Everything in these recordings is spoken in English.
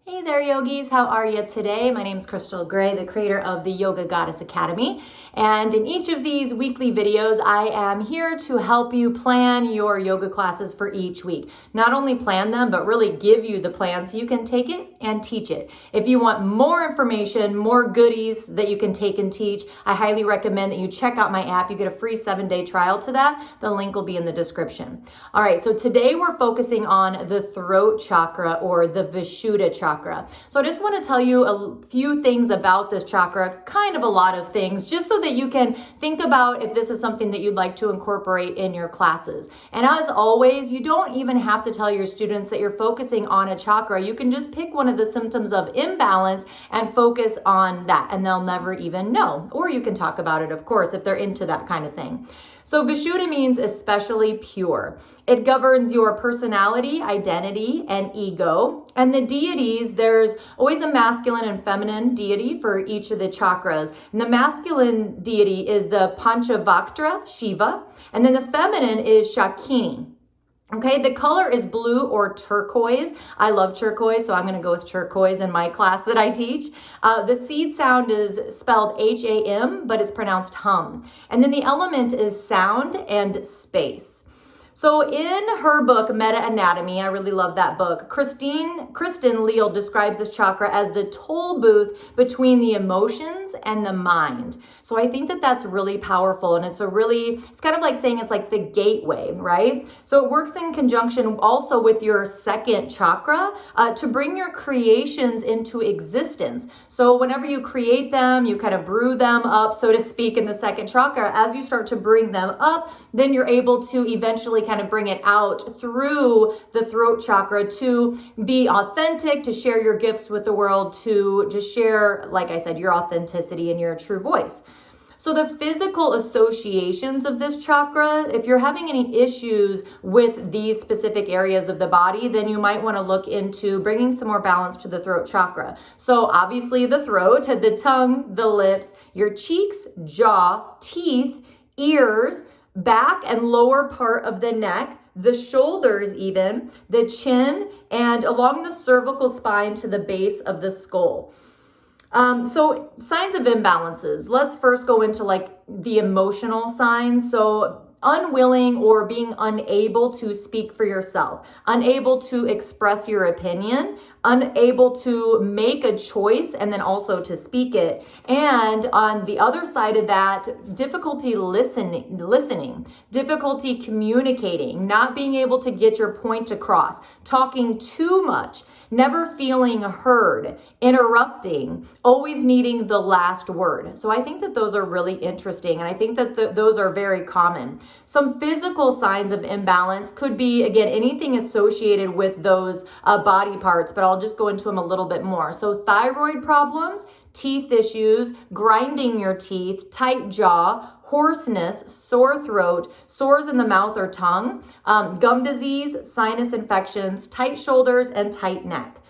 Hey there, yogis. How are you today? My name is Crystal Gray, the creator of the Yoga Goddess Academy. And in each of these weekly videos, I am here to help you plan your yoga classes for each week. Not only plan them, but really give you the plan so you can take it and teach it. If you want more information, more goodies that you can take and teach, I highly recommend that you check out my app. You get a free 7-day trial to that. The link will be in the description. All right, so today we're focusing on the throat chakra or the Vishuddha chakra. So I just want to tell you a few things about this chakra, kind of a lot of things, just so that you can think about if this is something that you'd like to incorporate in your classes. And as always, you don't even have to tell your students that you're focusing on a chakra. You can just pick one of the symptoms of imbalance and focus on that, and they'll never even know. Or you can talk about it, of course, if they're into that kind of thing. So Vishuddha means especially pure. It governs your personality, identity, and ego. And the deities, there's always a masculine and feminine deity for each of the chakras. And the masculine deity is the Panchavaktra, Shiva. And then the feminine is Shakini. Okay, the color is blue or turquoise. I love turquoise, so I'm going to go with turquoise in my class that I teach. The seed sound is spelled H-A-M, but it's pronounced hum. And then the element is sound and space. So in her book, Meta Anatomy, I really love that book, Kristen Leal describes this chakra as the toll booth between the emotions and the mind. So I think that that's really powerful, and it's kind of like saying it's like the gateway, right? So it works in conjunction also with your second chakra to bring your creations into existence. So whenever you create them, you kind of brew them up, so to speak, in the second chakra. As you start to bring them up, then you're able to eventually kind of bring it out through the throat chakra to be authentic, to share your gifts with the world, to just share, like I said, your authenticity and your true voice. So the physical associations of this chakra, if you're having any issues with these specific areas of the body, then you might want to look into bringing some more balance to the throat chakra. So obviously the throat, the tongue, the lips, your cheeks, jaw, teeth, ears, back and lower part of the neck, the shoulders even, the chin, and along the cervical spine to the base of the skull. So signs of imbalances. Let's first go into like the emotional signs. So unwilling or being unable to speak for yourself, unable to express your opinion, unable to make a choice and then also to speak it. And on the other side of that, difficulty listening, difficulty communicating, not being able to get your point across, talking too much, never feeling heard, interrupting, always needing the last word. So I think that those are really interesting, and I think that those are very common. Some physical signs of imbalance could be, again, anything associated with those body parts, but I'll just go into them a little bit more. So thyroid problems, teeth issues, grinding your teeth, tight jaw, hoarseness, sore throat, sores in the mouth or tongue, gum disease, sinus infections, tight shoulders, and tight neck.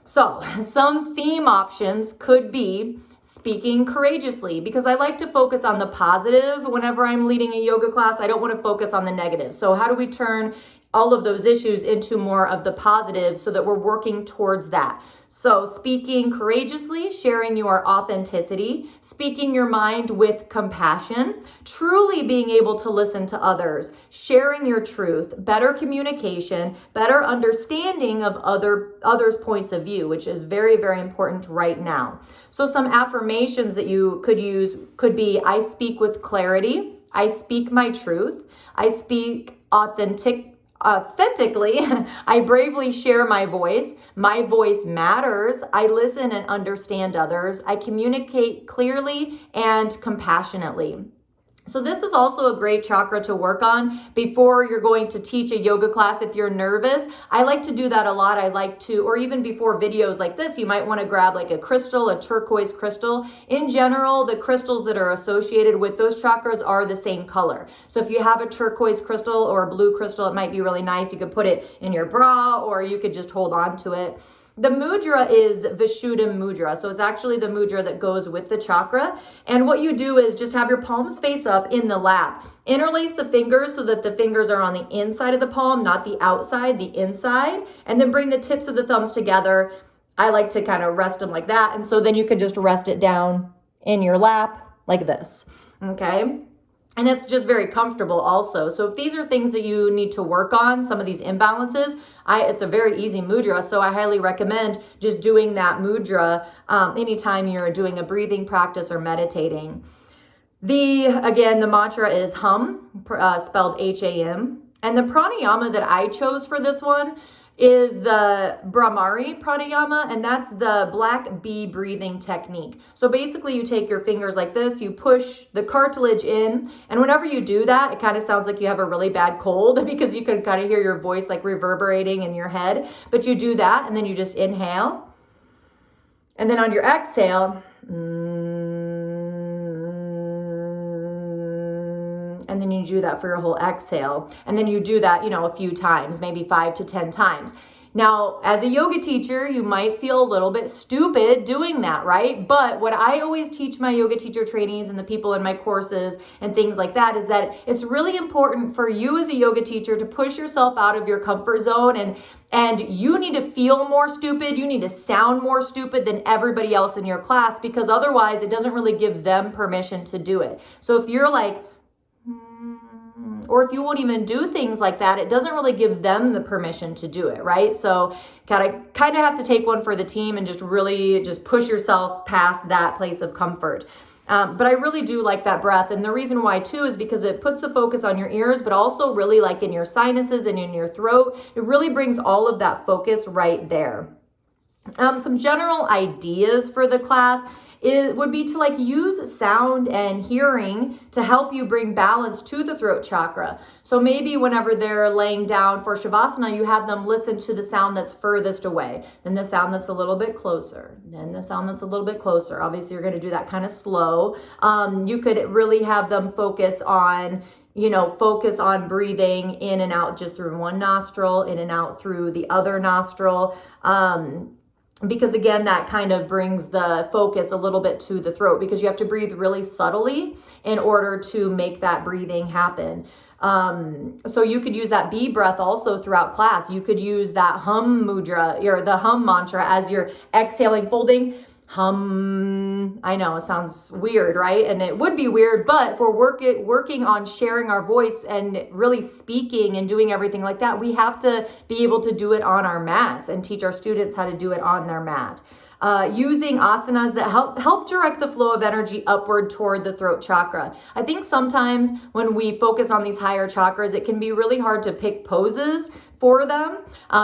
So some theme options could be speaking courageously, because I like to focus on the positive whenever I'm leading a yoga class. I don't want to focus on the negative. So how do we turn all of those issues into more of the positive so that we're working towards that? So speaking courageously, sharing your authenticity, speaking your mind with compassion, truly being able to listen to others, sharing your truth, better communication, better understanding of others' points of view, which is very, very important right now. So some affirmations that you could use could be: I speak with clarity, I speak my truth, I speak authentically, I bravely share my voice matters, I listen and understand others, I communicate clearly and compassionately. So this is also a great chakra to work on before you're going to teach a yoga class. If you're nervous, I like to do that a lot. Or even before videos like this, you might want to grab like a crystal, a turquoise crystal. In general, the crystals that are associated with those chakras are the same color. So if you have a turquoise crystal or a blue crystal, it might be really nice. You could put it in your bra, or you could just hold on to it. The mudra is Vishuddha mudra. So it's actually the mudra that goes with the chakra. And what you do is just have your palms face up in the lap. Interlace the fingers so that the fingers are on the inside of the palm, not the outside, the inside. And then bring the tips of the thumbs together. I like to kind of rest them like that. And so then you can just rest it down in your lap like this, okay? And it's just very comfortable also. So if these are things that you need to work on, some of these imbalances, it's a very easy mudra. So I highly recommend just doing that mudra anytime you're doing a breathing practice or meditating. Again, the mantra is hum, spelled H-A-M. And the pranayama that I chose for this one is the Brahmari Pranayama, and that's the black bee breathing technique. So basically you take your fingers like this, you push the cartilage in, and whenever you do that, it kind of sounds like you have a really bad cold because you can kind of hear your voice like reverberating in your head. But you do that, and then you just inhale. And then on your exhale, and then you do that for your whole exhale. And then you do that, a few times, maybe 5 to 10 times. Now, as a yoga teacher, you might feel a little bit stupid doing that, right? But what I always teach my yoga teacher trainees and the people in my courses and things like that is that it's really important for you as a yoga teacher to push yourself out of your comfort zone, and you need to feel more stupid. You need to sound more stupid than everybody else in your class, because otherwise it doesn't really give them permission to do it. So if you're like, or if you won't even do things like that, it doesn't really give them the permission to do it, right? So kind of have to take one for the team and just really just push yourself past that place of comfort. But I really do like that breath. And the reason why too is because it puts the focus on your ears, but also really like in your sinuses and in your throat. It really brings all of that focus right there. Some general ideas for the class would be to use sound and hearing to help you bring balance to the throat chakra. So maybe whenever they're laying down for Shavasana, you have them listen to the sound that's furthest away, then the sound that's a little bit closer, then the sound that's a little bit closer. Obviously, you're going to do that kind of slow. You could really have them focus on breathing in and out just through one nostril, in and out through the other nostril. Because again, that kind of brings the focus a little bit to the throat, because you have to breathe really subtly in order to make that breathing happen. So you could use that bee breath also throughout class. You could use that hum mudra or the hum mantra as you're exhaling, folding. Hum. I know it sounds weird, right? And it would be weird, but if we're working on sharing our voice and really speaking and doing everything like that, we have to be able to do it on our mats and teach our students how to do it on their mat. Using asanas that help direct the flow of energy upward toward the throat chakra. I think sometimes when we focus on these higher chakras, it can be really hard to pick poses for them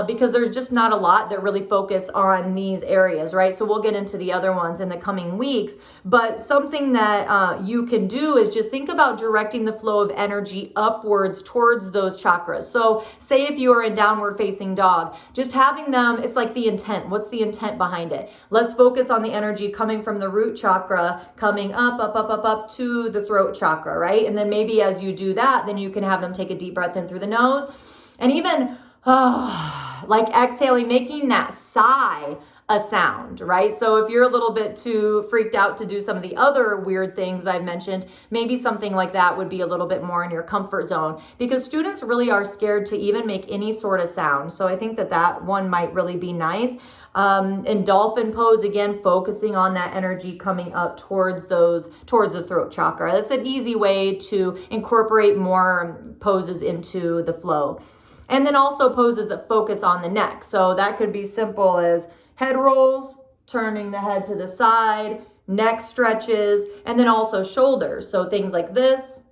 because there's just not a lot that really focus on these areas, right? So we'll get into the other ones in the coming weeks, but something that you can do is just think about directing the flow of energy upwards towards those chakras. So say if you are in downward facing dog, just having them, it's like the intent. What's the intent behind it? Let's focus on the energy coming from the root chakra, coming up to the throat chakra, right? And then maybe as you do that, then you can have them take a deep breath in through the nose, and even exhaling, making that sigh a sound, right? So if you're a little bit too freaked out to do some of the other weird things I've mentioned, maybe something like that would be a little bit more in your comfort zone, because students really are scared to even make any sort of sound. So I think that one might really be nice. And dolphin pose, again, focusing on that energy coming up towards the throat chakra. That's an easy way to incorporate more poses into the flow. And then also poses that focus on the neck. So that could be simple as head rolls, turning the head to the side, neck stretches, and then also shoulders. So things like this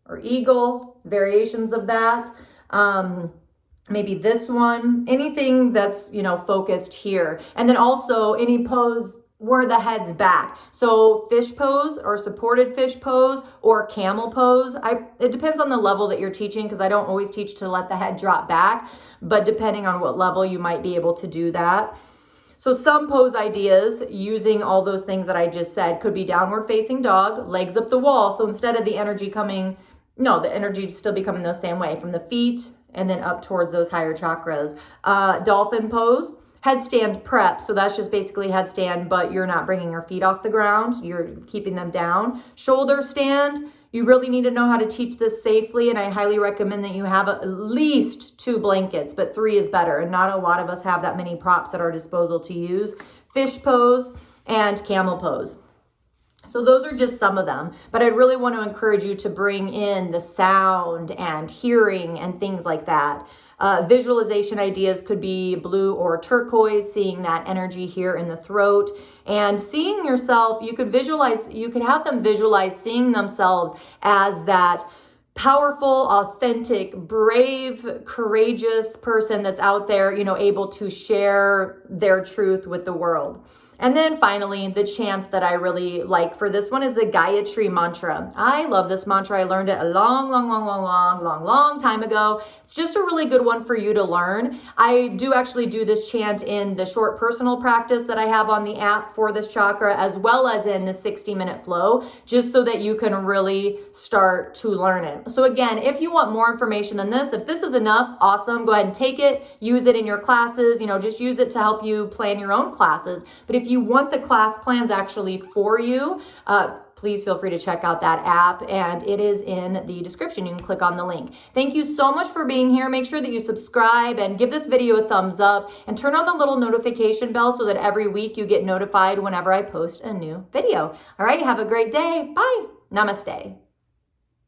or eagle, variations of that. Maybe this one, anything that's, focused here. And then also any pose where the head's back. So fish pose or supported fish pose or camel pose. It depends on the level that you're teaching, because I don't always teach to let the head drop back, but depending on what level you might be able to do that. So some pose ideas using all those things that I just said could be downward facing dog, legs up the wall. So instead of the energy the energy still be coming the same way from the feet and then up towards those higher chakras. Dolphin pose. Headstand prep, so that's just basically headstand, but you're not bringing your feet off the ground. You're keeping them down. Shoulder stand, You really need to know how to teach this safely, and I highly recommend that you have at least 2 blankets, but 3 is better, and not a lot of us have that many props at our disposal to use. Fish pose and camel pose. So those are just some of them, but I'd really want to encourage you to bring in the sound and hearing and things like that. Visualization ideas could be blue or turquoise, seeing that energy here in the throat and seeing yourself. You could have them visualize seeing themselves as that powerful, authentic, brave, courageous person that's out there, able to share their truth with the world. And then finally, the chant that I really like for this one is the Gayatri mantra. I love this mantra. I learned it a long time ago. It's just a really good one for you to learn. I do actually do this chant in the short personal practice that I have on the app for this chakra, as well as in the 60-minute flow, just so that you can really start to learn it. So again, if you want more information than this, if this is enough, awesome. Go ahead and take it, use it in your classes, just use it to help you plan your own classes. But if you want the class plans actually for you, please feel free to check out that app, and it is in the description. You can click on the link. Thank you so much for being here. Make sure that you subscribe and give this video a thumbs up and turn on the little notification bell so that every week you get notified whenever I post a new video. All right, have a great day. Bye. Namaste.